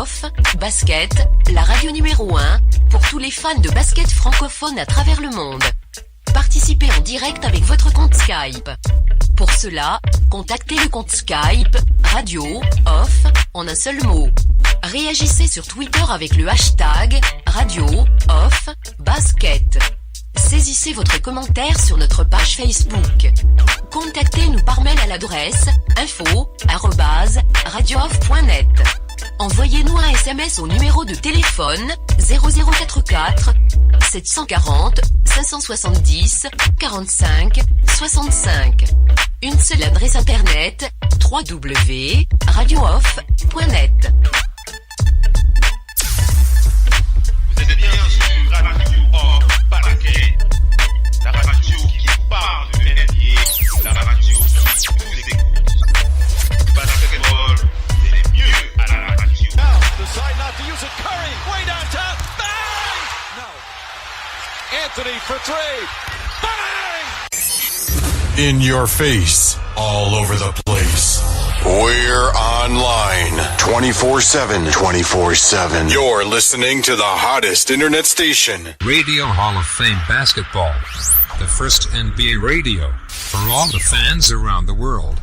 Off, Basket, la radio numéro 1, pour tous les fans de basket francophone à travers le monde. Participez en direct avec votre compte Skype. Pour cela, contactez le compte Skype, Radio Off, en un seul mot. Réagissez sur Twitter avec le hashtag Radio Off Basket. Saisissez votre commentaire sur notre page Facebook. Contactez-nous par mail à l'adresse info@radiooff.net. Envoyez-nous un SMS au numéro de téléphone 0044 740 570 45 65. Une seule adresse internet www.radiooff.net. Vous êtes bien sur Radio Off Basket, la radio qui parle de NBA, la radio qui vous écoute. Basketball, c'est mieux à la radio. Now, decide not to use it. Curry, way downtown. Bang! No. Anthony for three. Bang! In your face, all over the place. We're online 24/7. 24/7. You're listening to the hottest internet station. Radio Hall of Fame Basketball. The first NBA radio for all the fans around the world.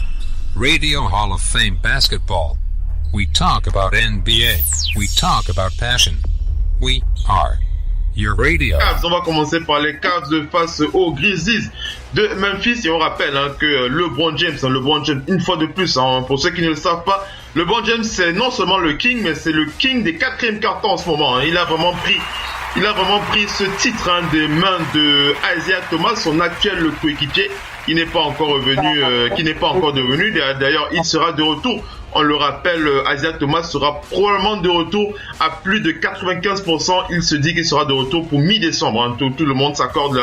Radio Hall of Fame Basketball. We talk about NBA. We talk about passion. We are your radio. On va commencer par les Cavs face aux Grizzlies de Memphis. Et on rappelle que LeBron James, une fois de plus, pour ceux qui ne le savent pas, LeBron James, c'est non seulement le King, mais c'est le King des quatrièmes cartons en ce moment. Il a vraiment pris ce titre des mains de Isaiah Thomas, son actuel coéquipier. Qui n'est pas encore devenu. D'ailleurs, il sera de retour. On le rappelle, Isaiah Thomas sera probablement de retour à plus de 95%. Il se dit qu'il sera de retour pour mi-décembre. Tout le monde s'accorde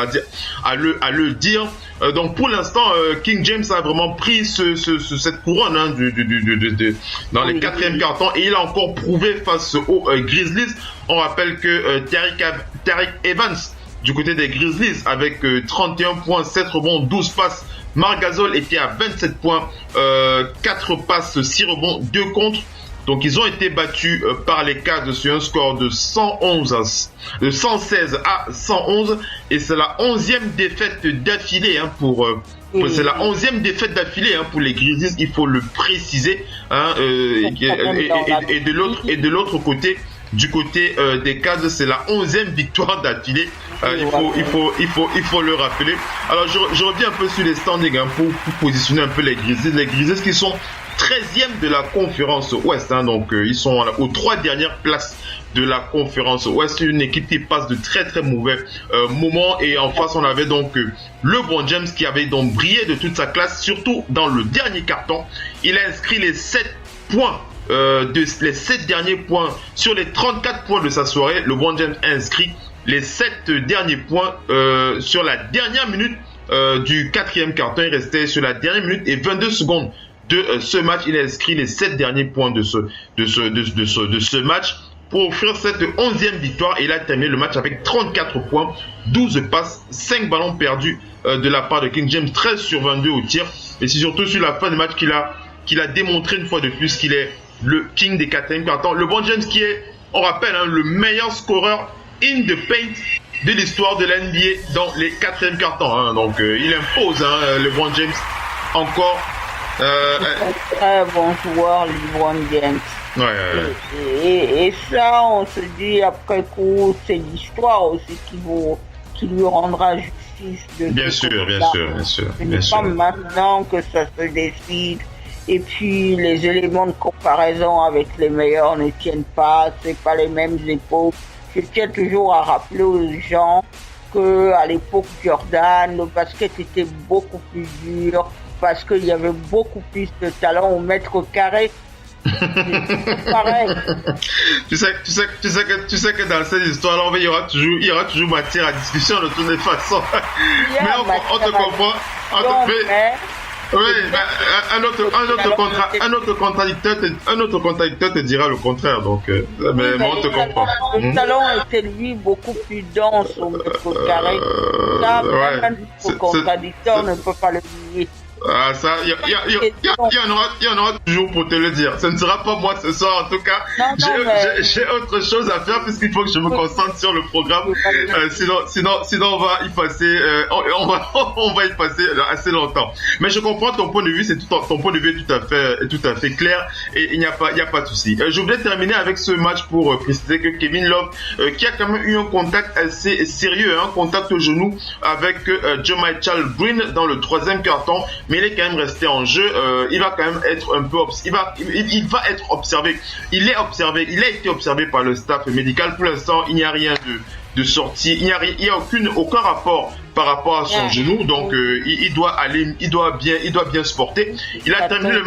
à le dire. Donc pour l'instant, King James a vraiment pris cette couronne dans les quatrièmes cartons. Et il a encore prouvé face aux Grizzlies. On rappelle que Tariq Evans, du côté des Grizzlies, avec 31 points, 7 rebonds, 12 passes. Marc Gasol était à 27 points, 4 passes, 6 rebonds, 2 contre. Donc ils ont été battus par les Cavs sur un score de 116 à 111. Et c'est la 11e défaite d'affilée c'est la 11e défaite d'affilée pour les Grizzlies, il faut le préciser. Et de l'autre côté, du côté des Cavs, c'est la 11e victoire d'affilée. Il faut le rappeler. Alors je reviens un peu sur les standings pour positionner un peu les Grizzlies. Les Grizzlies qui sont 13e de la conférence Ouest. Donc ils sont aux 3 dernières places de la conférence Ouest. Une équipe qui passe de très très mauvais moments. Et en face on avait donc LeBron James qui avait donc brillé de toute sa classe, surtout dans le dernier carton. Il a inscrit les 7 points. Les 7 derniers points sur les 34 points de sa soirée. LeBron James a inscrit les 7 derniers points sur la dernière minute du quatrième carton. Il restait sur la dernière minute et 22 secondes de ce match. Il a inscrit les 7 derniers points de ce match pour offrir cette 11e victoire. Et il a terminé le match avec 34 points, 12 passes, 5 ballons perdus de la part de King James, 13 sur 22 au tir. Et c'est surtout sur la fin du match qu'il a démontré une fois de plus qu'il est le King des quatrièmes cartons. LeBron James qui est, on rappelle, le meilleur scoreur in the paint de l'histoire de la NBA dans les quatrièmes cartons. Donc il impose LeBron James encore. Très bon joueur, LeBron James. Et ça, on se dit après coup, c'est l'histoire aussi qui lui rendra justice. Bien sûr. Pas maintenant que ça se décide. Et puis les éléments de comparaison avec les meilleurs ne tiennent pas, c'est pas les mêmes époques. Je tiens toujours à rappeler aux gens que à l'époque Jordan, le basket était beaucoup plus dur parce qu'il y avait beaucoup plus de talent au mètre carré. Pareil. Tu sais que dans cette histoire-là, il y aura toujours matière à discussion de toutes les façons. Mais on te comprend. Oui, un autre contradicteur te dira le contraire, donc mais on te comprend. Le talent était lui beaucoup plus dense au mètre carré. Ça, même le contradicteur ne peut pas le nier. Ah, ça, il y en aura toujours pour te le dire. Ce ne sera pas moi ce soir, en tout cas. J'ai autre chose à faire puisqu'il faut que je me concentre sur le programme. Sinon, on va y passer, on va y passer assez longtemps. Mais je comprends ton point de vue, ton point de vue est tout à fait clair et il n'y a pas de souci. Je voulais terminer avec ce match pour préciser que Kevin Love, qui a quand même eu un contact assez sérieux, un contact au genou avec Jamichael Green dans le 3e quart-temps. Mais il est quand même resté en jeu. Il va quand même être un peu il va être observé. Il a été observé par le staff médical. Pour l'instant, il n'y a rien de sorti. Il n'y a aucun rapport par rapport à son genou. Donc il doit bien se porter. Il a terminé le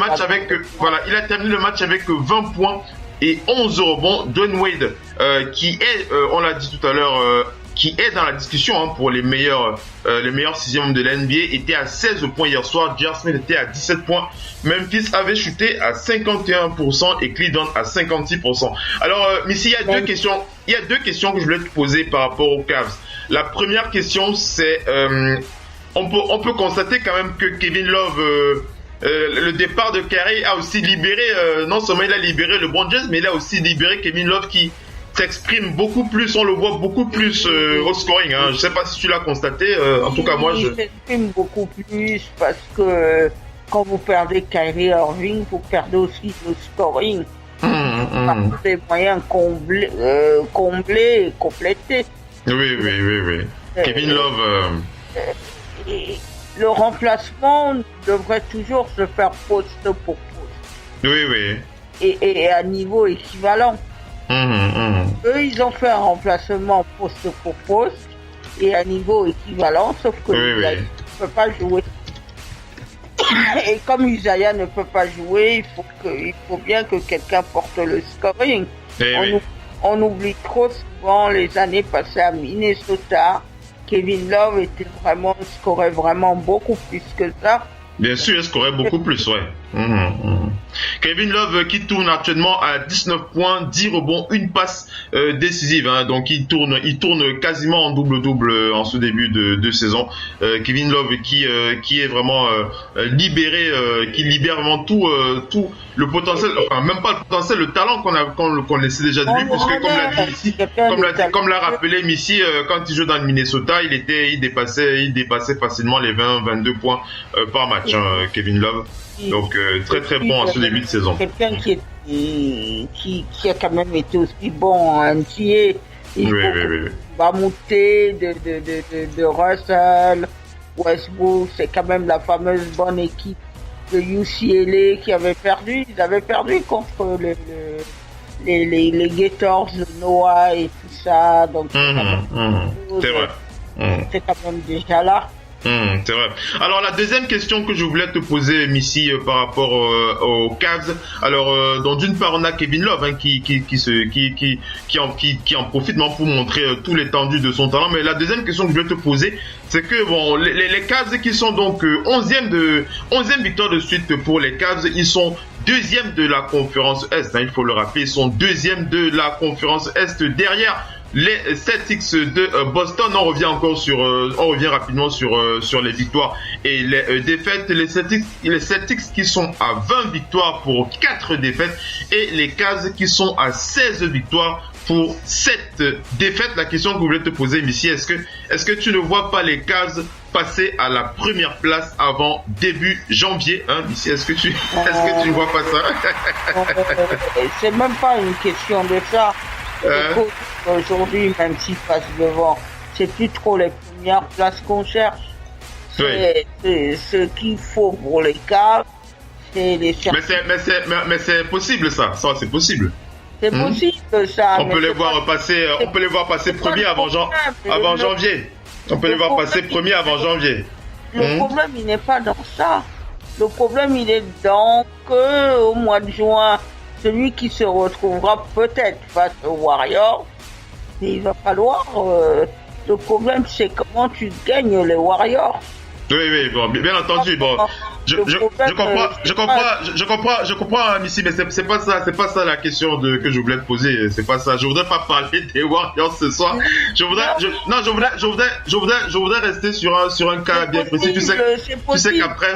match avec 20 points et 11 rebonds. Dwayne Wade, qui est, on l'a dit tout à l'heure, qui est dans la discussion pour les meilleurs sixièmes de la NBA, était à 16 points hier soir. J.R. Smith était à 17 points. Memphis avait chuté à 51% et Cleveland à 56%. Alors, Missy, il y a deux questions que je voulais te poser par rapport aux Cavs. La première question, c'est on peut constater quand même que Kevin Love, le départ de Kyrie a aussi libéré, non seulement il a libéré LeBron James, mais il a aussi libéré Kevin Love qui s'exprime beaucoup plus, on le voit beaucoup plus au scoring. Je ne sais pas si tu l'as constaté, en tout cas moi il s'exprime beaucoup plus parce que quand vous perdez Kyrie Irving, vous perdez aussi le scoring. Par tous les moyens comblés et complétés. Oui. Kevin Love. Le remplacement devrait toujours se faire poste pour poste. Oui. Et à niveau équivalent. Eux, ils ont fait un remplacement poste pour poste et à niveau équivalent, sauf que Isaiah ne peut pas jouer. Et comme Isaiah ne peut pas jouer, il faut bien que quelqu'un porte le scoring. On oublie trop souvent les années passées à Minnesota. Kevin Love scorait vraiment beaucoup plus que ça. Bien sûr, il scorait beaucoup plus, ouais. Kevin Love qui tourne actuellement à 19 points, 10 rebonds, une passe décisive. Donc il tourne quasiment en double-double en ce début de saison. Kevin Love qui est vraiment libéré, qui libère vraiment tout le potentiel, enfin même pas le potentiel, le talent qu'on laissait déjà de lui, puisque comme l'a rappelé Missy, quand il joue dans le Minnesota, il dépassait facilement les 20-22 points par match. Kevin Love, donc très bon en ce début de saison. Quelqu'un qui a quand même été aussi bon en NBA. Va monter de Russell, Westbrook, c'est quand même la fameuse bonne équipe de UCLA qui avait perdu. Ils avaient perdu contre les Gators de Noah et tout ça. Donc c'est vrai. C'est quand même déjà là. C'est vrai. Alors la deuxième question que je voulais te poser, Missy, par rapport aux Cavs. Alors donc d'une part on a Kevin Love qui en profite pour montrer tout l'étendue de son talent. Mais la deuxième question que je voulais te poser, c'est que bon les Cavs qui sont donc 11e victoire de suite pour les Cavs, ils sont deuxième de la conférence Est. Il faut le rappeler, ils sont deuxième de la conférence Est derrière les Celtics de Boston. On revient rapidement sur les victoires et les défaites. Les Celtics qui sont à 20 victoires pour 4 défaites et les Cavs qui sont à 16 victoires pour 7 défaites. La question que je voulais te poser, Missy, est-ce que tu ne vois pas les Cavs passer à la première place avant début janvier, Missy, est-ce que tu ne vois pas ça? C'est même pas une question de ça. Aujourd'hui, même s'ils passent devant, c'est plus trop les premières places qu'on cherche. C'est ce qu'il faut pour les Cavs, c'est les chercher. Mais c'est possible ça c'est possible. C'est possible ça. On peut les voir passer premier avant janvier. On peut les voir passer premier avant janvier. Le problème, il n'est pas dans ça. Le problème, il est dans que au mois de juin, celui qui se retrouvera peut-être face aux Warriors, il va falloir... le problème, c'est comment tu gagnes les Warriors. Oui, bon, bien entendu. Bon, Je comprends, Missy, mais c'est pas ça la question que je voulais te poser. C'est pas ça. Je voudrais pas parler des Warriors ce soir. Je voudrais rester sur un cas bien précis. Tu sais qu'après,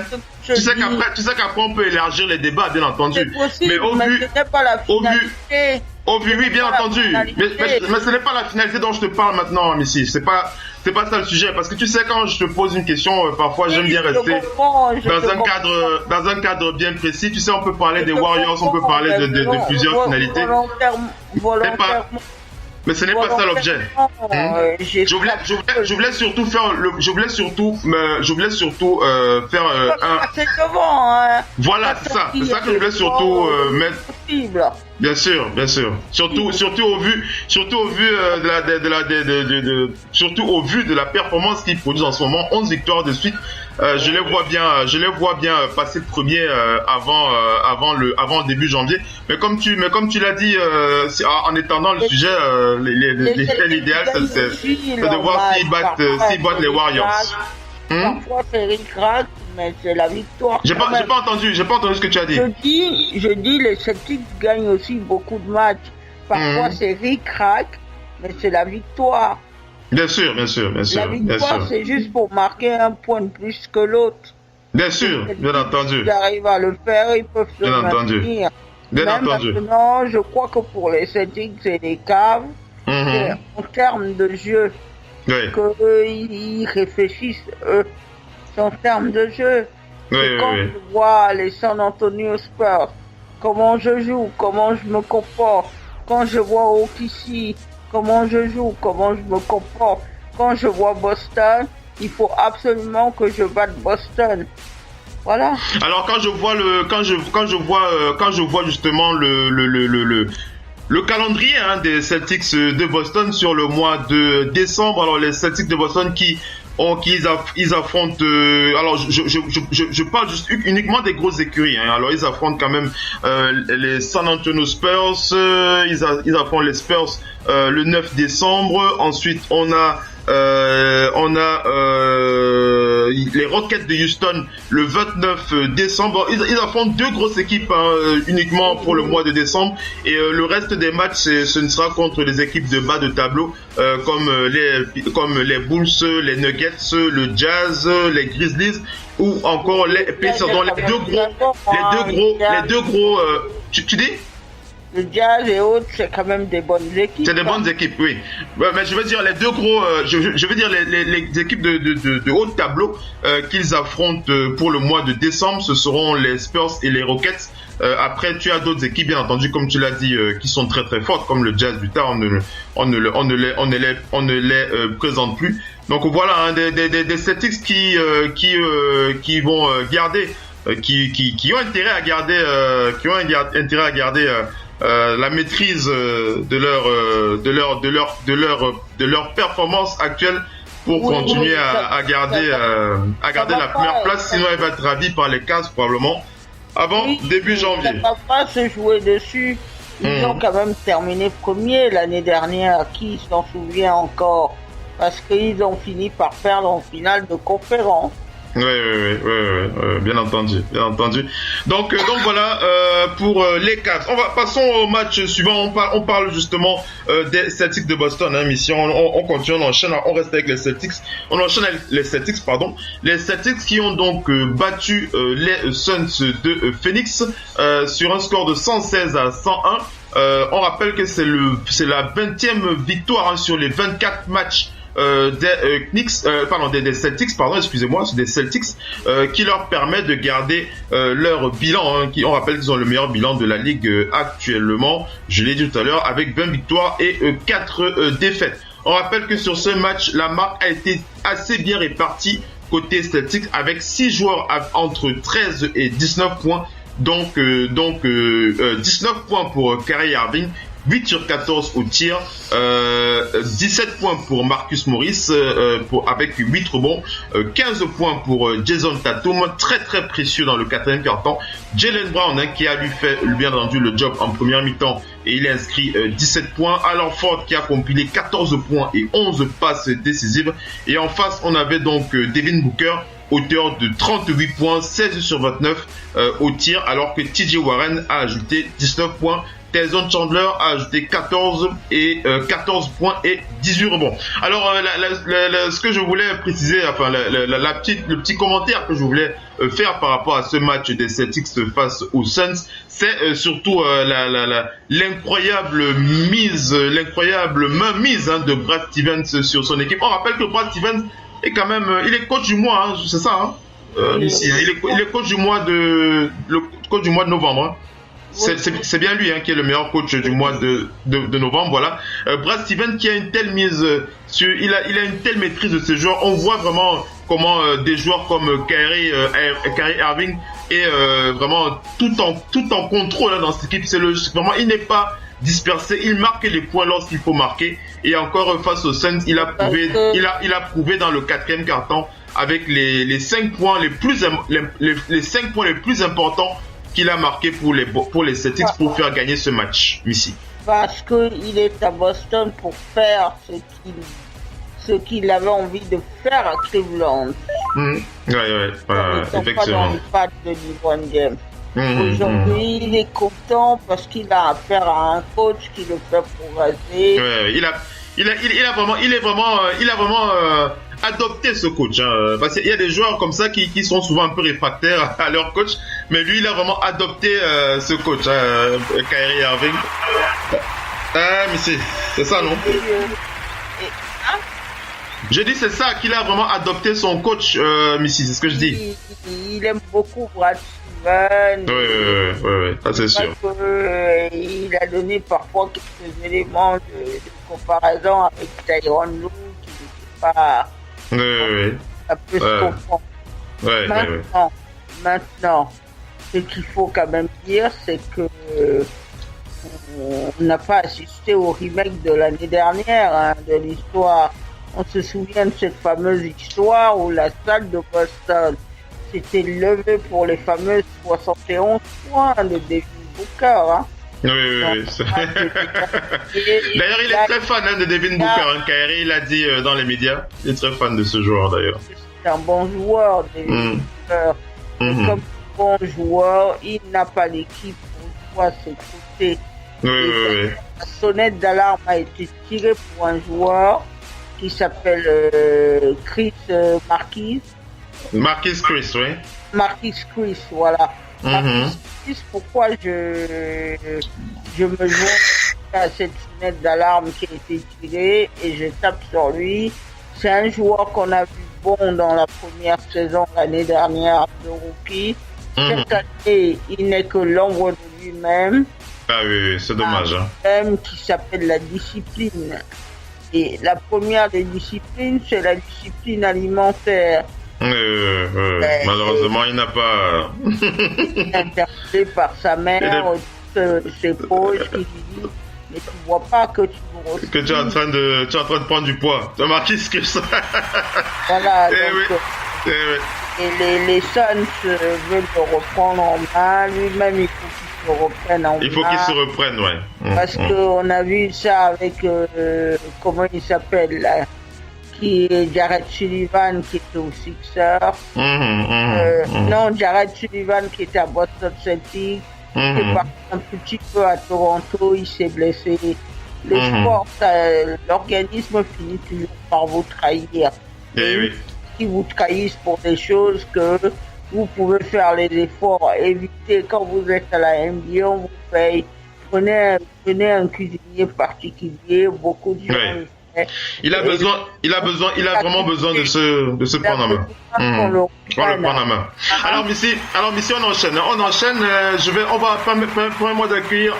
on peut élargir les débats, bien entendu. Mais au vu, oui, bien entendu. Mais ce n'est pas la finalité dont je te parle maintenant, Missy. C'est pas ça le sujet. Parce que tu sais, quand je te pose une question, parfois j'aime bien rester dans un cadre bien précis. Tu sais, on peut parler des Warriors, on peut parler de plusieurs finalités. Mais ce n'est pas ça l'objet. Je voulais surtout faire un. Voilà, c'est ça. C'est ça que je voulais surtout mettre. Bien sûr. Surtout au vu de la performance qu'ils produisent en ce moment, 11 victoires de suite. Je les vois bien passer premier avant le début janvier. Mais comme tu l'as dit, en étendant le sujet, l'idéal c'est de voir s'ils battent les Warriors. Parfois c'est ric-rac, mais c'est la victoire. J'ai pas entendu ce que tu as dit. Je dis les Celtics gagnent aussi beaucoup de matchs. Parfois c'est ric-rac, mais c'est la victoire. Bien sûr. La victoire, c'est juste pour marquer un point de plus que l'autre. Bien sûr, bien entendu. S'ils arrivent à le faire, ils peuvent se maintenir. Bien entendu. Maintenant, je crois que pour les Celtics et les Cavs, c'est en termes de jeu qu'ils réfléchissent, eux. C'est en termes de jeu. Quand je vois les San Antonio Spurs, comment je joue, comment je me comporte, quand je vois OKC, comment je joue, comment je me comporte. Quand je vois Boston, il faut absolument que je batte Boston. Voilà. Alors quand je vois justement le calendrier des Celtics de Boston sur le mois de décembre, alors les Celtics de Boston ils affrontent alors je parle uniquement des grosses écuries alors ils affrontent quand même les San Antonio Spurs, ils affrontent les Spurs le 9 décembre. Ensuite on a les Rockets de Houston le 29 décembre. Ils affrontent deux grosses équipes uniquement pour le mois de décembre, et le reste des matchs ce ne sera contre des équipes de bas de tableau comme les Bulls, les Nuggets, le Jazz, les Grizzlies ou encore les Pacers. Les deux gros tu dis le Jazz et autres, c'est quand même des bonnes équipes. C'est des bonnes équipes, oui. Mais je veux dire les deux gros, je veux dire les équipes de haut tableau qu'ils affrontent pour le mois de décembre, ce seront les Spurs et les Rockets. Après, tu as d'autres équipes, bien entendu, comme tu l'as dit, qui sont très très fortes, comme le Jazz d'Utah. On ne les présente plus. Donc voilà, des Celtics qui vont garder, qui ont intérêt à garder. La maîtrise de leur performance actuelle pour continuer à garder la première place, sinon elle va être ravie par les Cavs probablement avant début janvier. Ça va pas se jouer dessus. Ils ont quand même terminé premier l'année dernière, qui s'en souvient encore, parce qu'ils ont fini par perdre en finale de conférence. Oui, bien entendu. Donc voilà pour les Cavs. Passons au match suivant. On parle justement des Celtics de Boston. Mais on continue, on enchaîne, on reste avec les Celtics. On enchaîne avec les Celtics, pardon. Les Celtics qui ont donc battu les Suns de Phoenix sur un score de 116 à 101. On rappelle que c'est la 20e victoire sur les 24 matchs des Celtics, pardon, excusez-moi, c'est des Celtics qui leur permet de garder leur bilan. On rappelle qu'ils ont le meilleur bilan de la ligue actuellement. Je l'ai dit tout à l'heure, avec 20 victoires et 4 défaites. On rappelle que sur ce match, la marque a été assez bien répartie côté Celtics, avec 6 joueurs entre 13 et 19 points. Donc 19 points pour Kyrie Irving, 8 sur 14 au tir, 17 points pour Marcus Morris avec 8 rebonds, 15 points pour Jason Tatum, très très précieux dans le quatrième quart-temps. Jaylen Brown qui a fait bien entendu le job en première mi-temps, et il a inscrit 17 points. Al Horford qui a compilé 14 points et 11 passes décisives. Et en face, on avait donc Devin Booker hauteur de 38 points, 16 sur 29 au tir, alors que TJ Warren a ajouté 19 points. Tyson Chandler a ajouté 14 points et 18 rebonds. Alors, ce que je voulais préciser, enfin, le petit commentaire que je voulais faire par rapport à ce match des Celtics face aux Suns, c'est surtout l'incroyable mainmise de Brad Stevens sur son équipe. On rappelle que Brad Stevens est quand même, il est coach du mois, c'est ça, hein, ici, il est coach du mois de novembre. Hein. C'est bien lui qui est le meilleur coach du mois de novembre, voilà. Brad Stevens qui a une telle mise sur, il a une telle maîtrise de ses joueurs. On voit vraiment comment des joueurs comme Kyrie Irving est vraiment tout en contrôle dans cette équipe. Vraiment, il n'est pas dispersé, il marque les points lorsqu'il faut marquer. Et encore face aux Suns, il a prouvé dans le 4e quart-temps avec les 5 points les plus importants qu'il a marqué pour les Celtics pour faire gagner ce match, Missy. Parce qu'il est à Boston pour faire ce qu'il avait envie de faire à Cleveland. Ouais, effectivement. Pas dans les pattes de LeBron James. Aujourd'hui, il est content parce qu'il a affaire à un coach qui le fait progresser. Ouais, il a vraiment adopté ce coach, parce qu'il y a des joueurs comme ça qui sont souvent un peu réfractaires à leur coach, mais lui il a vraiment adopté ce coach, Kyrie Irving. Mais c'est ça, non? J'ai dit c'est ça, qu'il a vraiment adopté son coach, Missy, c'est ce que je dis. Il aime beaucoup Brad Stevens. Oui, ça c'est sûr. Il a donné parfois quelques éléments de comparaison avec Tyronn Lue qui n'était pas... Ça peut se comprendre. Maintenant, ce qu'il faut quand même dire, c'est que on n'a pas assisté au remake de l'année dernière, de l'histoire. On se souvient de cette fameuse histoire où la salle de Boston s'était levée pour les fameuses 71 points de Devin Booker. Oui. D'ailleurs, il est très fan de Devin Booker. Kyrie l'a dit dans les médias. Il est très fan de ce joueur, d'ailleurs. C'est un bon joueur, Devin Booker. Comme bon joueur, il n'a pas l'équipe pour jouer à ses côtés. Oui. La sonnette d'alarme a été tirée pour un joueur qui s'appelle Chris Marquis. Marquis Chris, oui. Marquis Chris, voilà. Marquis Chris, pourquoi je me joins à cette sonnette d'alarme qui a été tirée et je tape sur lui. C'est un joueur qu'on a vu bon dans la première saison l'année dernière de rookie. Cette année, il n'est que l'ombre de lui-même. Ah oui, c'est dommage. Même qui s'appelle la discipline. Et la première des disciplines, c'est la discipline alimentaire. Malheureusement, il n'a pas... interpellé par sa mère, ses proches qui lui disent mais tu vois pas que tu me ressembles. Que tu es en train de prendre du poids. Tu as marqué ce que ça. Voilà, et les Suns veulent le reprendre en main. Lui-même, il faut qu'il se reprenne en main. Il faut qu'il se reprenne, ouais. Parce qu'on a vu ça avec, comment il s'appelle, là, qui est Jared Sullivan, qui était au Sixers. Non, Jared Sullivan, qui était à Boston Celtics. Il est parti un petit peu à Toronto, il s'est blessé. Le sport, l'organisme finit toujours par vous trahir. Ils vous trahissent pour des choses que vous pouvez faire les efforts, éviter. Quand vous êtes à la NBA, on vous paye. Prenez un cuisinier particulier, beaucoup de gens. Il a vraiment besoin de se prendre en main. On le prendre en main. Alors Missy, on enchaîne. Permets-moi d'accueillir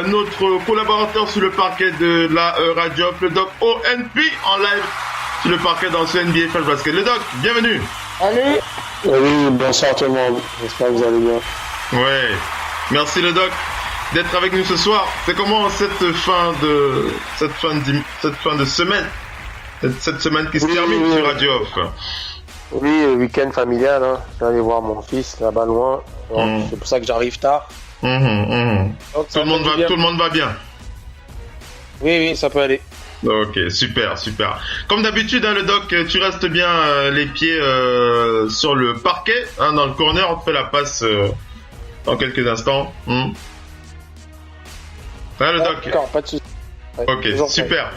notre collaborateur sur le parquet de la radio, le Doc ONP en live sur le parquet dans ce NBA Flash Basket. Le Doc, bienvenue. Allez. Oui, bonsoir tout le monde. J'espère que vous allez bien. Ouais. Merci le Doc d'être avec nous ce soir. C'est comment cette fin de semaine, cette semaine qui se termine sur Radio Off? Oui, week-end familial. Je vais aller voir mon fils là-bas loin. C'est pour ça que j'arrive tard. Donc, tout le monde va bien. Oui, ça peut aller. Ok, super. Comme d'habitude, le doc, tu restes bien les pieds sur le parquet, dans le corner. On te fait la passe dans quelques instants. Le doc. D'accord, pas de souci. Ok, super.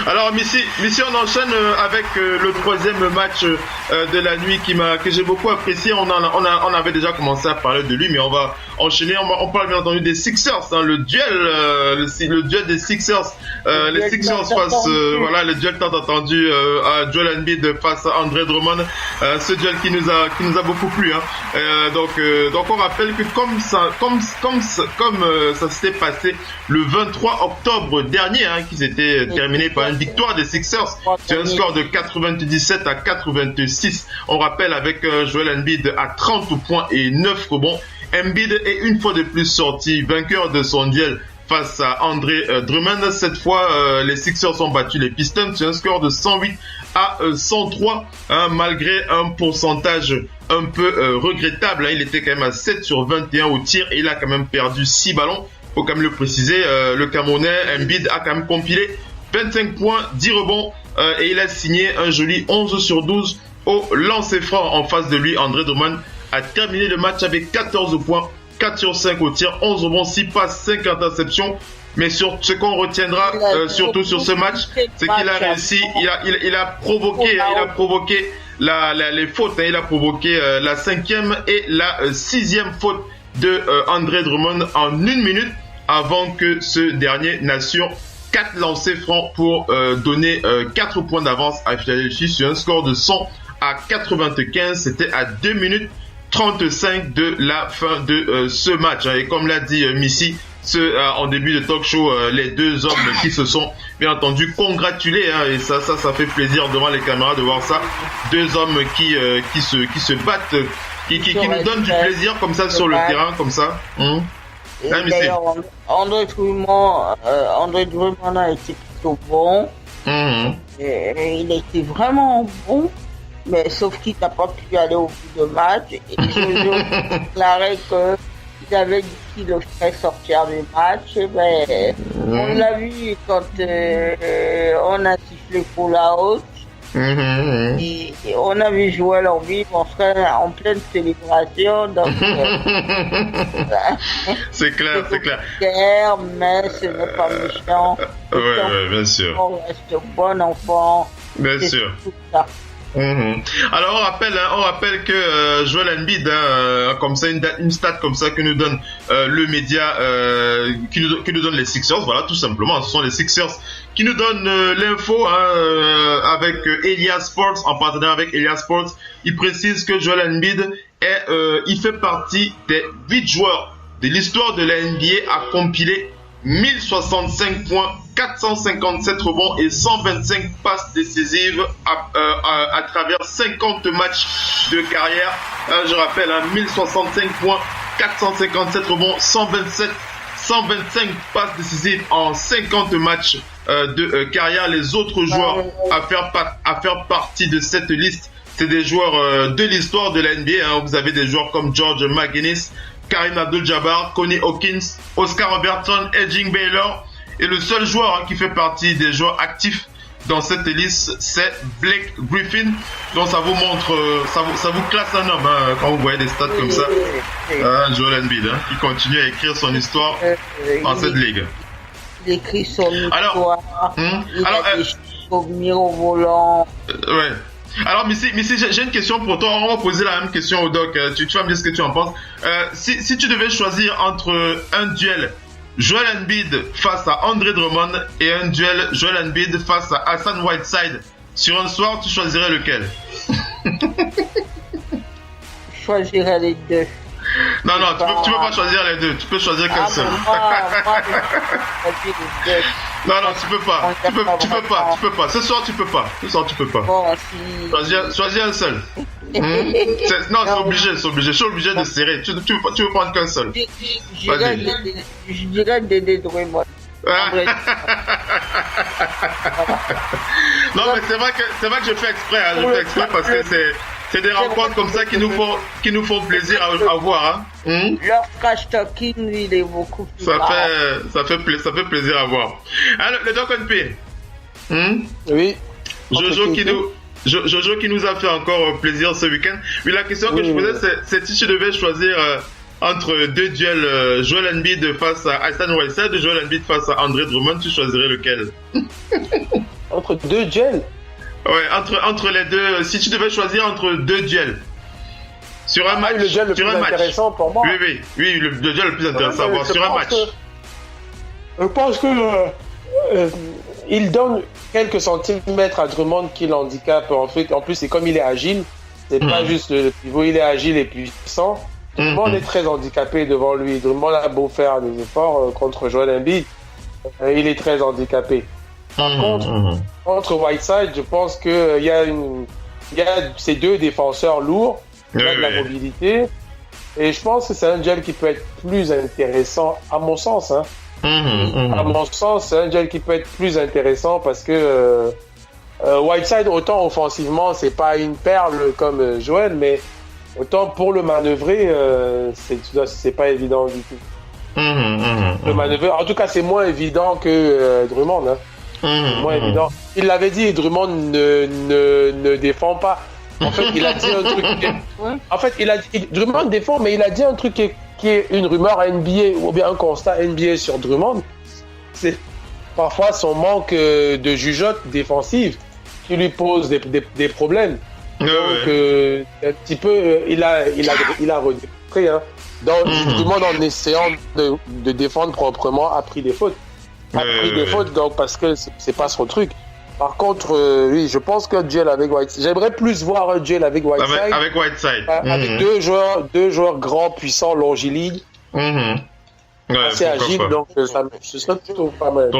Alors Missy, on enchaîne avec le troisième match de la nuit que j'ai beaucoup apprécié. On avait déjà commencé à parler de lui, mais on va enchaîner. On parle bien entendu des Sixers, le duel des Sixers. Les Sixers face, le duel tant attendu à Joel Embiid face à Andre Drummond. Ce duel qui nous a beaucoup plu. Donc on rappelle que comme ça s'était passé le 23 octobre dernier, qui s'était terminé par une victoire des Sixers sur un score de 97 à 86. On rappelle avec Joel Embiid à 30 points et 9 rebonds. Embiid est une fois de plus sorti vainqueur de son duel face à Andre Drummond. Cette fois, les Sixers ont battu les Pistons sur un score de 108 à 103, malgré un pourcentage un peu regrettable. Il était quand même à 7 sur 21 au tir et il a quand même perdu 6 ballons. Faut quand même le préciser, le Camerounais Embiid a quand même compilé 25 points, 10 rebonds et il a signé un joli 11 sur 12 au lancer franc. En face de lui, Andre Drummond a terminé le match avec 14 points, 4 sur 5 au tir, 11 rebonds, 6 passes, 5 interceptions. Mais sur ce qu'on retiendra surtout sur ce match, c'est qu'il a réussi, il a provoqué les fautes. Il a provoqué la 5e et la 6e faute de Andre Drummond en 1 minute avant que ce dernier n'assure 4 lancers francs pour donner 4 points d'avance à Philadelphie sur un score de 100 à 95. C'était à 2 minutes 35 de la fin de ce match. Et comme l'a dit Missy en début de talk show, les deux hommes qui se sont bien entendu congratulés, et ça fait plaisir devant les caméras de voir ça. Deux hommes qui se battent, qui nous donnent du plaisir comme ça sur le terrain, comme ça. D'ailleurs, Andre Drummond a été plutôt bon. Et il était vraiment bon. Mais sauf qu'il n'a pas pu aller au bout de match. Et je déclarais qu'il avait dit qu'il le ferait sortir du match. Ben, on l'a vu quand on a sifflé pour la haute. Et on a vu Joel Embiid en pleine célébration. Donc, c'est clair. Mais ce n'est pas méchant. Ouais, bien sûr. On reste bon enfant. Bien sûr. Tout ça. Alors on rappelle que Joel Embiid, comme ça une stat comme ça que nous donne le média qui nous donne les Sixers, voilà, tout simplement, ce sont les Sixers qui nous donnent l'info avec Elias Sports, en partenariat avec Elias Sports. Il précise que Joel Embiid il fait partie des 8 joueurs de l'histoire de la NBA à compiler 1065 points, 457 rebonds et 125 passes décisives à travers 50 matchs de carrière. Je rappelle, 1065 points, 457 rebonds, 125 passes décisives en 50 matchs de carrière. Les autres joueurs à faire partie de cette liste, c'est des joueurs de l'histoire de la NBA. Vous avez des joueurs comme George McGinnis, Kareem Abdul-Jabbar, Connie Hawkins, Oscar Robertson, Elgin Baylor. Et le seul joueur qui fait partie des joueurs actifs dans cette liste, c'est Blake Griffin. Donc ça vous montre, ça vous classe un homme quand vous voyez des stats comme ça. Joel Embiid, qui continue à écrire son histoire en cette ligue. Il écrit son histoire. Il a des chiffres mirobolants. Ouais. Alors Missy, j'ai une question pour toi. On va poser la même question au doc. Tu vas me dire ce que tu en penses. Si tu devais choisir entre un duel Joel Embiid face à Andre Drummond et un duel Joel Embiid face à Hassan Whiteside sur un soir, tu choisirais lequel? Je choisirais les deux. Non, tu peux pas choisir les deux. Tu peux choisir qu'un seul. Non, tu peux pas. Tu peux pas. Ce soir, tu peux pas. Bon, si... Choisis un seul. Non, c'est obligé. Je suis obligé de serrer. Tu veux prendre qu'un seul. Je dirais Dédé Drummond. Non, mais c'est vrai que je fais exprès. Je fais exprès parce que c'est des rencontres comme ça qui nous font plaisir à voir. Leur trash talking, il est beaucoup plus ça fait plaisir à voir. Alors, le Doc NP, Oui. Jojo qui nous a fait encore plaisir ce week-end. Oui, la question que je posais, c'est si tu devais choisir entre deux duels, Joel Embiid face à Hassan Whiteside ou Joel Embiid face à André Drummond, tu choisirais lequel? Entre deux duels? Ouais, entre les deux. Si tu devais choisir entre deux duels sur un match, le duel le plus intéressant pour moi. Oui, le duel le plus intéressant à voir sur un match. Je pense que il donne quelques centimètres à Drummond qui l'handicape. En plus, c'est comme il est agile, c'est pas juste le pivot, il est agile et puissant. Drummond est très handicapé devant lui. Drummond a beau faire des efforts contre Joel Embiid, il est très handicapé. Par contre Whiteside, je pense que il y a ces deux défenseurs lourds, il y a de la mobilité, et je pense que c'est un duel qui peut être plus intéressant à mon sens. À mon sens, c'est un duel qui peut être plus intéressant parce que Whiteside, autant offensivement, c'est pas une perle comme Joel, mais autant pour le manœuvrer, c'est pas évident du tout. Le manœuvrer, en tout cas, c'est moins évident que Drummond. Moins évident. Il l'avait dit, Drummond ne défend pas. En fait, il a dit un truc. Drummond défend, mais il a dit un truc qui est une rumeur à NBA ou bien un constat NBA sur Drummond. C'est parfois son manque de jugeote défensive qui lui pose des problèmes. Donc, un petit peu, il a redémontré. Donc, Drummond, en essayant de défendre proprement, a pris des fautes. Donc, parce que c'est pas son truc. Par contre, oui, je pense qu'un duel avec Whiteside. J'aimerais plus voir un duel avec Whiteside. Avec Whiteside. Avec deux joueurs grands, puissants, longilignes. Assez agiles, donc ce serait plutôt pas mal.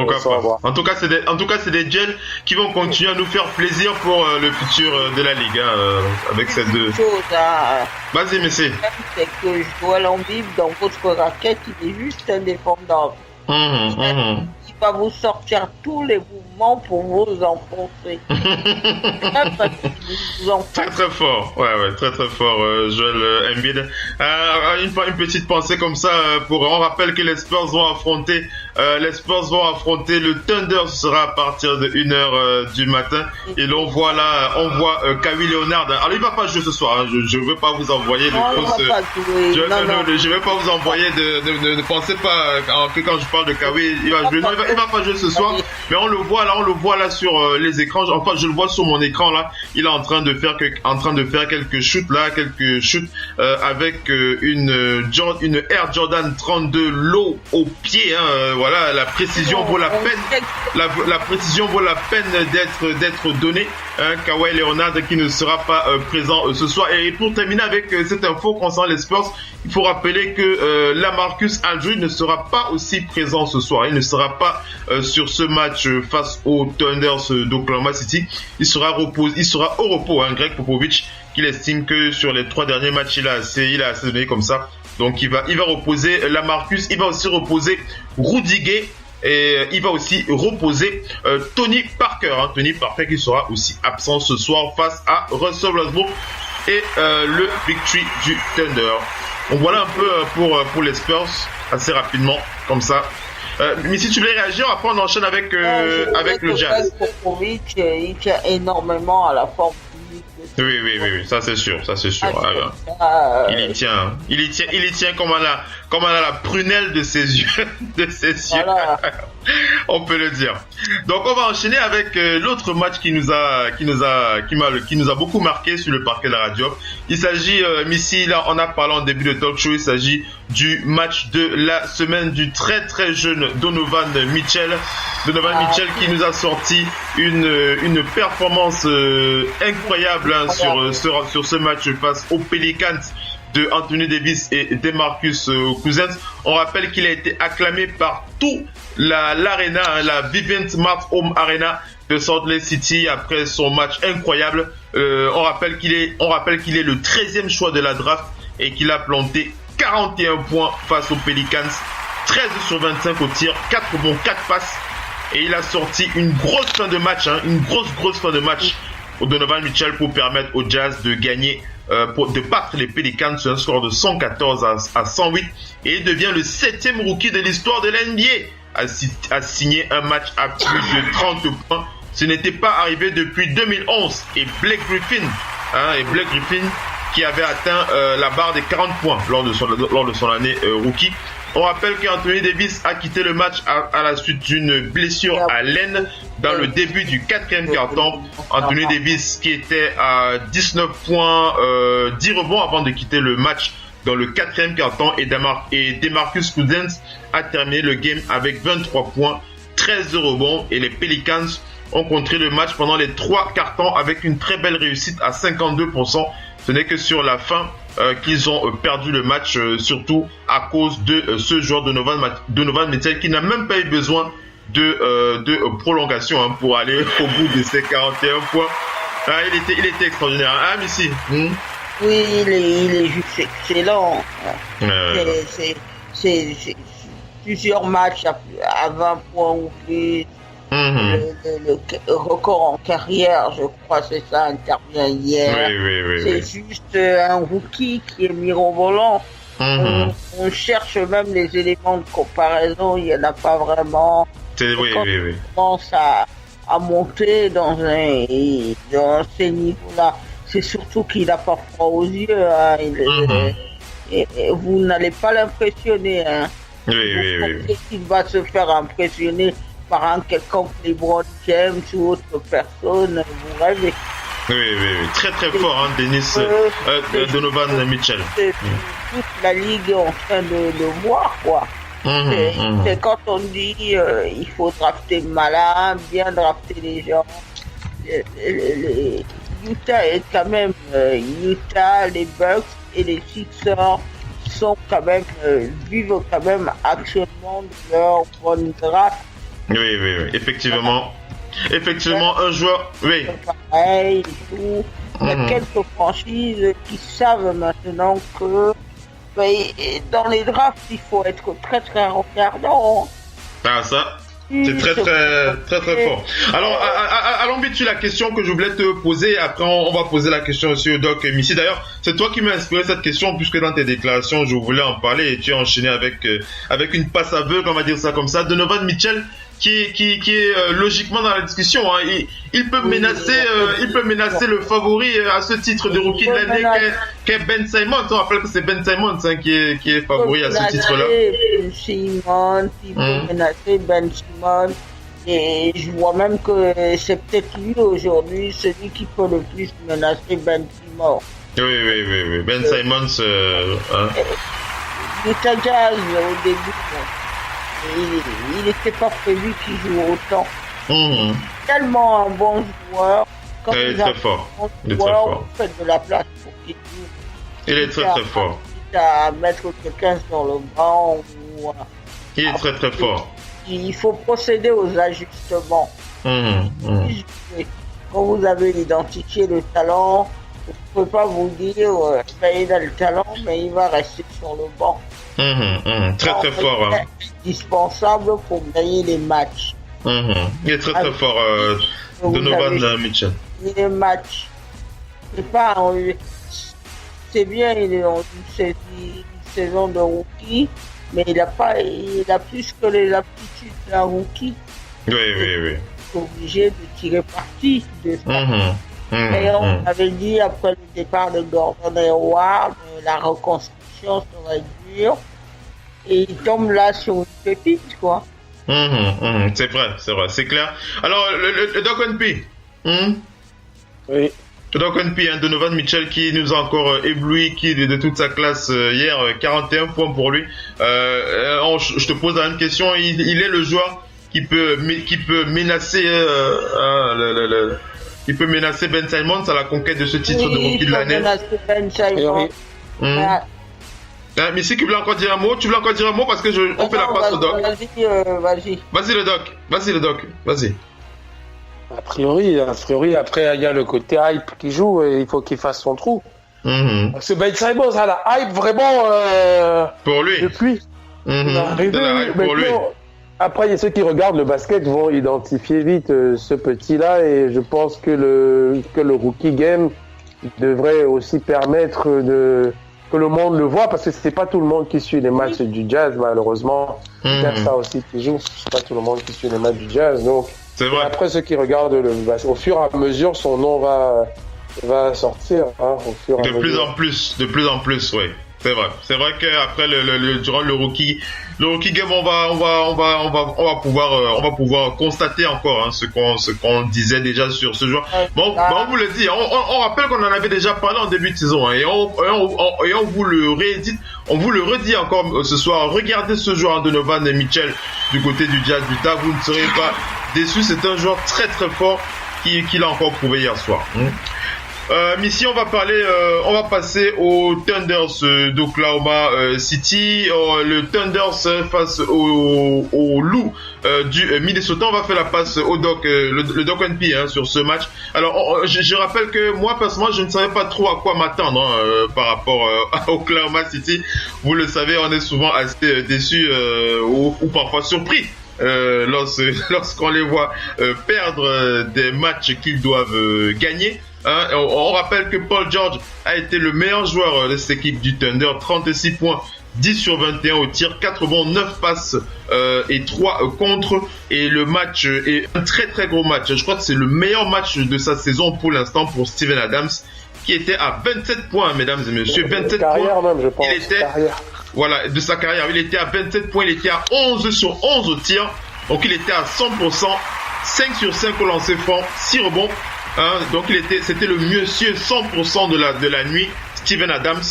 En tout cas, c'est des duels qui vont continuer à nous faire plaisir pour le futur de la Ligue, avec ces deux. Vas-y, Messi. C'est que Joel Embiid, dans votre raquette, il est juste indéfendable. Il va vous sortir tous les mouvements pour vous enfoncer. Très fort. Ouais, très fort, Joel Embiid. Une petite pensée comme ça on rappelle que les Spurs vont affronter le Thunder. Ce sera à partir de 1h du matin. Et l'on voit Kawhi Leonard. Alors il va pas jouer ce soir. Je veux pas vous envoyer de fausses. Je vais pas vous envoyer ne pensez pas que quand je parle de Kawhi, il va pas jouer ce soir. Mais on le voit là sur les écrans. Enfin, je le vois sur mon écran là. Il est en train de faire quelques shoots avec une Air Jordan 32 low au pied. Voilà, la précision vaut la peine. La précision vaut la peine d'être donnée. Kawhi Leonard qui ne sera pas présent ce soir. Et pour terminer avec cette info concernant les Spurs, il faut rappeler que LaMarcus Aldridge ne sera pas aussi présent ce soir. Il ne sera pas sur ce match face aux Thunders d'Oklahoma City. Il sera au repos. Greg Popovich, qu'il estime que sur les 3 derniers matchs, il a assez donné comme ça. Donc il va reposer LaMarcus. Il va aussi reposer Rudy Gay. Et il va aussi reposer Tony Parker. Tony Parker qui sera aussi absent ce soir face à Russell Westbrook et le victory du Thunder. Donc voilà un peu pour les Spurs, assez rapidement, comme ça. Mais si tu voulais réagir, après on enchaîne avec le Jazz. Popovic, il tient énormément à la forme. Oui, ça c'est sûr. Il y tient comme à la prunelle de ses yeux, Voilà. On peut le dire. Donc on va enchaîner avec l'autre match qui nous a beaucoup marqué sur le parquet de la radio. Il s'agit, Missy, là on a parlé en début de talk show, il s'agit du match de la semaine du très très jeune Donovan Mitchell. Mitchell qui nous a sorti une performance incroyable sur ce match face aux Pelicans de Anthony Davis et DeMarcus Cousins. On rappelle qu'il a été acclamé par tout l'arena, la Vivint Smart Home Arena de Salt Lake City après son match incroyable. On rappelle qu'il est le 13e choix de la draft et qu'il a planté 41 points face aux Pelicans, 13 sur 25 au tir, 4 rebonds, 4 passes, et il a sorti une grosse fin de match, une grosse fin de match au Donovan Mitchell pour permettre au Jazz de gagner, de battre les Pelicans sur un score de 114 à 108, et il devient le 7e rookie de l'histoire de l'NBA à signer un match à plus de 30 points Ce n'était pas arrivé depuis 2011. Et Blake Griffin qui avait atteint la barre des 40 points lors de son année rookie. On rappelle qu'Anthony Davis a quitté le match à la suite d'une blessure à l'aine dans le début du 4e quart-temps. Anthony Davis qui était à 19 points, 10 rebonds avant de quitter le match dans le 4e quart-temps et DeMarcus Cousins a terminé le game avec 23 points, 13 rebonds et les Pelicans ont contré le match pendant les 3 quarts-temps avec une très belle réussite à 52%. Ce n'est que sur la fin qu'ils ont perdu le match, surtout à cause de ce joueur de Donovan Mitchell qui n'a même pas eu besoin de prolongation pour aller au bout de ses 41 points. Il était extraordinaire. Ah, Missy. Oui, il est juste excellent. C'est plusieurs matchs à 20 points ou plus. Le record en carrière, je crois, c'est ça, intervient hier. Oui. C'est juste un rookie qui est mirobolant. On cherche même les éléments de comparaison, il n'y en a pas vraiment. Quand on commence à monter dans ces niveaux-là, c'est surtout qu'il n'a pas froid aux yeux. Et vous n'allez pas l'impressionner. Vous pensez qu'il va se faire impressionner par un quelconque LeBron James ou autre personne, vous rêvez. Oui. Très fort, Dennis Donovan Mitchell. Toute la ligue est en train de le voir, quoi. C'est quand on dit il faut drafter malin, bien drafter les gens. Utah est quand même Utah, les Bucks et les Sixers sont quand même vivent quand même actuellement de leur bonne draft. Oui, effectivement, un joueur, oui. Pareil, tout. Il y a quelques franchises qui savent maintenant que dans les drafts, il faut être très regardant. Ah, ça, c'est très fort. Alors, allons vite sur la question que je voulais te poser. Après, on va poser la question aussi au Doc Missy. D'ailleurs, c'est toi qui m'as inspiré cette question, puisque dans tes déclarations, je voulais en parler et tu as enchaîné avec une passe aveugle, on va dire ça comme ça. Donovan Mitchell, qui est logiquement dans la discussion, il peut menacer le favori à ce titre de rookie de l'année qu'est Ben Simmons. On rappelle que c'est Ben Simmons qui est favori à ce titre-là. Ben Simmons, il peut menacer Ben Simmons, et je vois même que c'est peut-être lui aujourd'hui celui qui peut le plus menacer Ben Simmons. Oui. Ben Simmons. Utah Jazz au début. Il n'était pas prévu qu'il joue autant. Tellement un bon joueur. Quand il est très fort. Vous faites de la place pour qu'il joue. Il est très fort. À mettre quelqu'un sur le banc. Il est très fort. Il faut procéder aux ajustements. Quand vous avez identifié le talent, je ne peux pas vous dire il a le talent, mais il va rester sur le banc. Très fort. Indispensable pour gagner les matchs. Il est très fort, Donovan Mitchell. Les matchs, c'est bien, il est en une saison de rookie, mais il a plus que les aptitudes d'un rookie. Oui. Il est obligé de tirer parti de ça. Et on avait dit après le départ de Gordon Hayward, la reconstruction serait dure. Et il tombe là sur une pépite, quoi. C'est vrai, c'est clair. Alors, le Doc NP. Oui. Le Doc NP, Donovan Mitchell qui nous a encore ébloui de toute sa classe hier, 41 points pour lui. Je te pose la même question. Il est le joueur qui peut menacer Ben Simmons à la conquête de ce titre de rookie de l'année. Ben Simmons. Mais si tu voulais encore dire un mot, parce que on fait la passe au Doc. Vas-y. Vas-y le Doc. Vas-y. A priori, après il y a le côté hype qui joue et il faut qu'il fasse son trou. Parce que Ben Simmons a la hype vraiment pour lui. Depuis. Pour lui. Après, il y a ceux qui regardent le basket vont identifier vite ce petit-là et je pense que le rookie game devrait aussi permettre que le monde le voit, parce que c'est pas tout le monde qui suit les matchs du Jazz, malheureusement. Il y a ça aussi qui joue. C'est pas tout le monde qui suit les matchs du Jazz, donc C'est vrai. Et après, ceux qui regardent au fur et à mesure, son nom va sortir. Hein, de plus en plus, oui. C'est vrai qu'après durant le rookie game, on va pouvoir constater encore ce qu'on disait déjà sur ce joueur. Bon, on vous le dit, on rappelle qu'on en avait déjà parlé en début de saison, hein, et on vous le réédite, on vous le redit encore ce soir. Regardez ce joueur, Donovan Mitchell, du côté du Jazz d'Utah, vous ne serez pas déçus. C'est un joueur très très fort qui l'a encore prouvé hier soir. Ici, on va passer aux Thunders d'Oklahoma City. Le Thunders face au Loup du Minnesota. On va faire la passe au Doc, le Doc NP sur ce match. Alors, je rappelle que moi, personnellement, je ne savais pas trop à quoi m'attendre par rapport à Oklahoma City. Vous le savez, on est souvent assez déçus ou parfois surpris. Lorsqu'on les voit perdre des matchs qu'ils doivent gagner. On rappelle que Paul George a été le meilleur joueur de cette équipe du Thunder, 36 points, 10 sur 21 au tir, 4 rebonds, 9 passes et 3 contre. Et le match est un très très gros match. Je crois que c'est le meilleur match de sa saison pour l'instant pour Steven Adams, qui était à 27 points, mesdames et messieurs. 27 carrière points. Même, je pense. Il était, voilà, de sa carrière. Il était à 27 points, il était à 11 sur 11 au tir. Donc il était à 100%, 5 sur 5 au lancer franc, 6 rebonds. Donc c'était le monsieur 100% de la nuit, Steven Adams,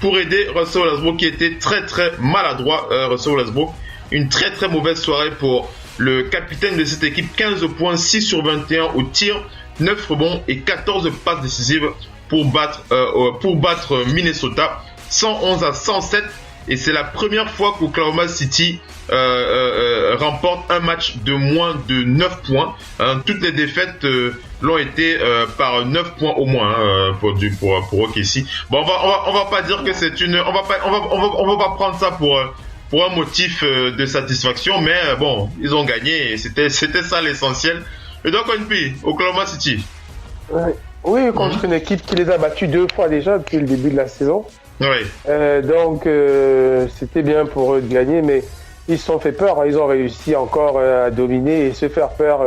pour aider Russell Westbrook, qui était très très maladroit. Russell Westbrook, une très très mauvaise soirée pour le capitaine de cette équipe. 15 points, 6 sur 21 au tir, 9 rebonds et 14 passes décisives pour battre Minnesota 111 à 107. Et c'est la première fois qu'Oklahoma City remporte un match de moins de 9 points. Toutes les défaites l'ont été par 9 points au moins pour OKC. Bon, on va pas dire que c'est une, on va pas prendre ça pour un motif de satisfaction, mais bon, ils ont gagné et c'était ça l'essentiel. Et donc Oklahoma City. Oui, contre une équipe qui les a battus 2 fois déjà depuis le début de la saison. Oui. Donc c'était bien pour eux de gagner, mais ils se sont fait peur. Ils ont réussi encore à dominer et se faire peur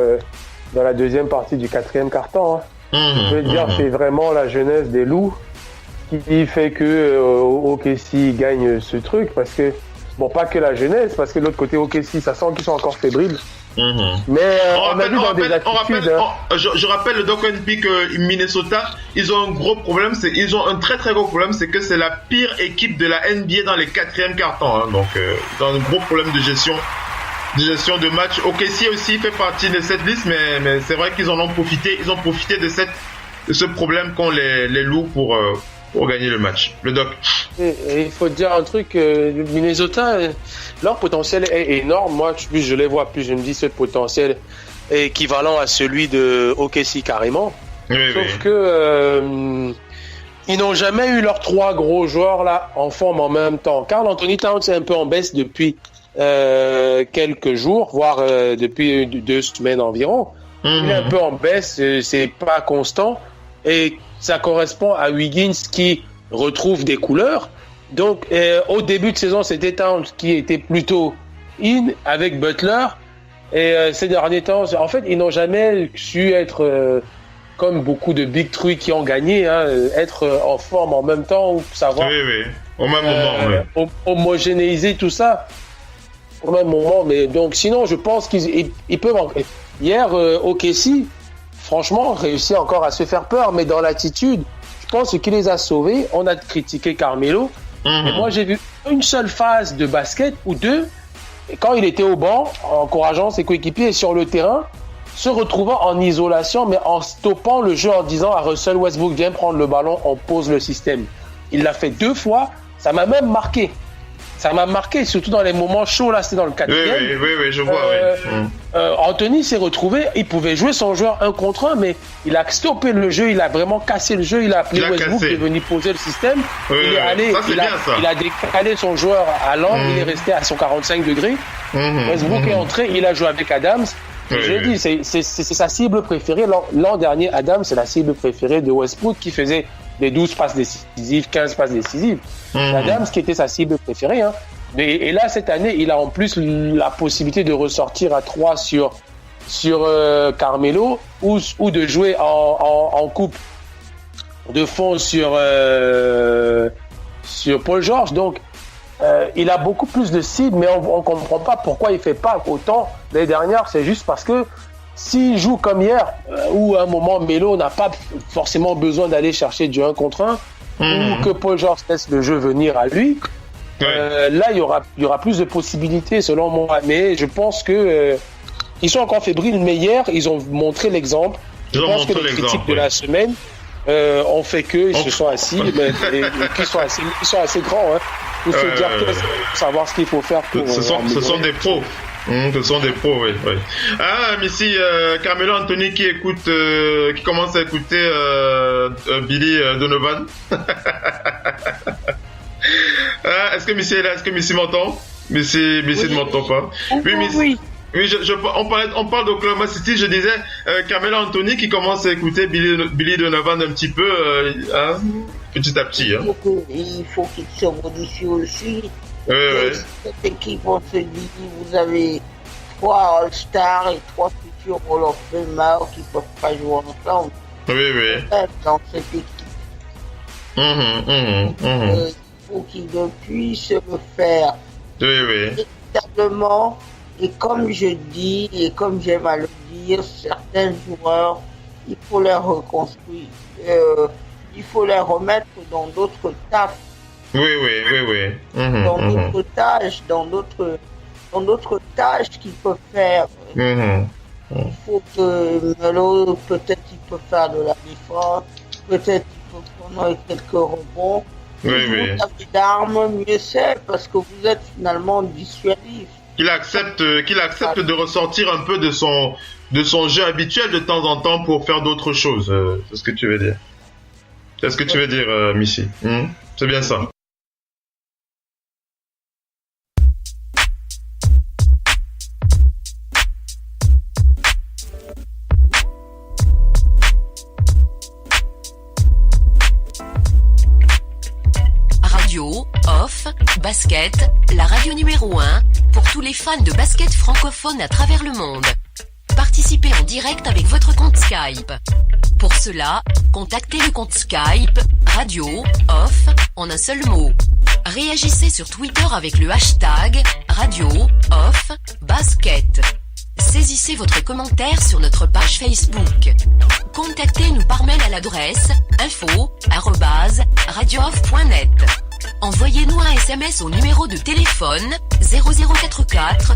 dans la deuxième partie du 4e quart-temps. Je veux dire, c'est vraiment la jeunesse des Loups qui fait que OKC gagne ce truc, parce que bon, pas que la jeunesse, parce que de l'autre côté OKC, ça sent qu'ils sont encore fébriles. Mais on a vu dans des attitudes. Je rappelle le Doc NP que Minnesota, ils ont un gros problème, ils ont un très très gros problème, c'est que c'est la pire équipe de la NBA dans les 4e quart-temps. Donc ils ont un gros problème de gestion de match. OKC aussi fait partie de cette liste, mais c'est vrai qu'ils en ont profité. Ils ont profité de ce problème qu'ont les Loups pour gagner le match. Le Doc. Et il faut dire un truc, Minnesota, leur potentiel est énorme. Moi, plus je les vois, plus je me dis ce potentiel est équivalent à celui de OKC carrément. Sauf que ils n'ont jamais eu leurs 3 gros joueurs là en forme en même temps. Karl Anthony Towns est un peu en baisse depuis quelques jours, voire depuis 2 semaines environ. Il est un peu en baisse, c'est pas constant. Et ça correspond à Wiggins qui retrouve des couleurs. Donc, au début de saison, c'était Towns qui était plutôt in avec Butler. Et ces derniers temps, en fait, ils n'ont jamais su être comme beaucoup de Big Three qui ont gagné, être en forme en même temps ou savoir au même moment, homogénéiser tout ça au même moment. Mais donc, sinon, je pense qu'ils peuvent. Hier, OKC, franchement, réussit encore à se faire peur, mais dans l'attitude, je pense que ce qui les a sauvés, on a critiqué Carmelo. Et moi, j'ai vu une seule phase de basket ou 2, quand il était au banc, encourageant ses coéquipiers sur le terrain, se retrouvant en isolation, mais en stoppant le jeu en disant à Russell Westbrook, viens prendre le ballon, on pose le système. Il l'a fait 2 fois, ça m'a même marqué. Ça m'a marqué, surtout dans les moments chauds, là, c'était dans le 4e. Oui, je vois, Anthony s'est retrouvé, il pouvait jouer son joueur 1 contre 1, mais il a stoppé le jeu, il a vraiment cassé le jeu, il a appelé Westbrook qui est venu poser le système. Il est allé, il a décalé son joueur à l'angle, il est resté à son 45 degrés. Westbrook est entré, il a joué avec Adams. Je dis, c'est sa cible préférée. L'an dernier, Adams, c'est la cible préférée de Westbrook qui faisait des 12 passes décisives, 15 passes décisives. Adams qui était sa cible préférée. Et là, cette année, il a en plus la possibilité de ressortir à 3 sur sur Carmelo ou de jouer en coupe de fond sur Paul George. Donc, il a beaucoup plus de cibles, mais on ne comprend pas pourquoi il ne fait pas autant l'année dernière. C'est juste parce que s'il joue comme hier, où à un moment Melo n'a pas forcément besoin d'aller chercher du 1 contre 1, ou que Paul George laisse le jeu venir à lui, là il y aura plus de possibilités selon moi. Mais je pense que ils sont encore fébriles, mais hier ils ont montré l'exemple. Je pense que les critiques de la semaine ont fait qu'ils se sont assis, mais ils sont assez grands. Hein. Il faut dire pour savoir ce qu'il faut faire pour. Ce sont des pros. Ce sont des pros, oui. Ah, mais si Carmelo Anthony qui commence à écouter Billy Donovan. Est-ce que Missy est là? Est-ce que Missy m'entend? Missy ne m'entend pas. Oui. Oui, on parle d'Oklahoma City. Je disais Carmelo Anthony qui commence à écouter Billy Donovan un petit peu, petit à petit. Il faut qu'il se modifie aussi. Oui. Cette équipe, on se dit, vous avez 3 All-Stars et 3 futurs Hall of Famers qui ne peuvent pas jouer ensemble. Oui. Dans cette équipe. Il faut qu'il puisse le faire. Oui. Véritablement. Et comme je dis, et comme j'aime à le dire, certains joueurs, il faut les reconstruire. Il faut les remettre dans d'autres tâches. Oui. Dans d'autres tâches, dans d'autres tâches qu'ils peuvent faire. Il faut que Melo, peut-être il peut faire de la défense, peut-être il peut prendre quelques rebonds. Vous avez d'armes, mieux c'est, parce que vous êtes finalement dissuasif. Qu'il accepte de ressortir un peu de son jeu habituel de temps en temps pour faire d'autres choses. C'est ce que tu veux dire. C'est ce que tu veux dire, Missy. C'est bien ça. Radio, off, basket, la radio numéro 1 pour tous les fans de basket francophone à travers le monde. Participez en direct avec votre compte Skype. Pour cela, contactez le compte Skype Radio Off en un seul mot. Réagissez sur Twitter avec le hashtag Radio Off Basket. Saisissez votre commentaire sur notre page Facebook. Contactez-nous par mail à l'adresse info@radiooff.net. Envoyez-nous un SMS au numéro de téléphone 0044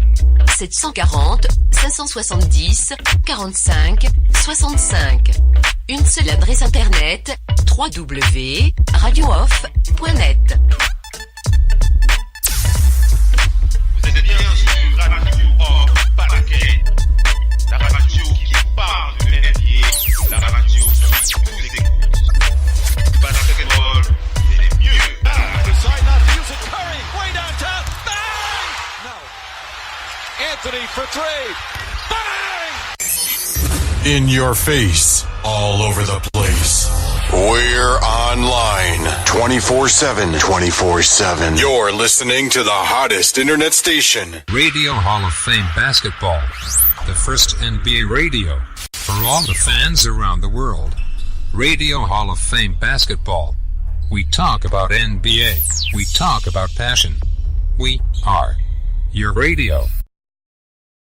740 570 45 65. Une seule adresse internet www.radiooff.net. Vous êtes bien sur Radio Off Basket, la radio qui parle de NBA, la radio qui vous écoute. Basketball, c'est mieux. Decide not to use it. Curry, way downtown. Bang! No. Anthony for 3. Bang! In your face, all over the place. We're online 24/7. 24/7. You're listening to the hottest internet station. Radio Hall of Fame Basketball. The first NBA radio for all the fans around the world. Radio Hall of Fame Basketball. We talk about NBA. We talk about passion. We are your radio.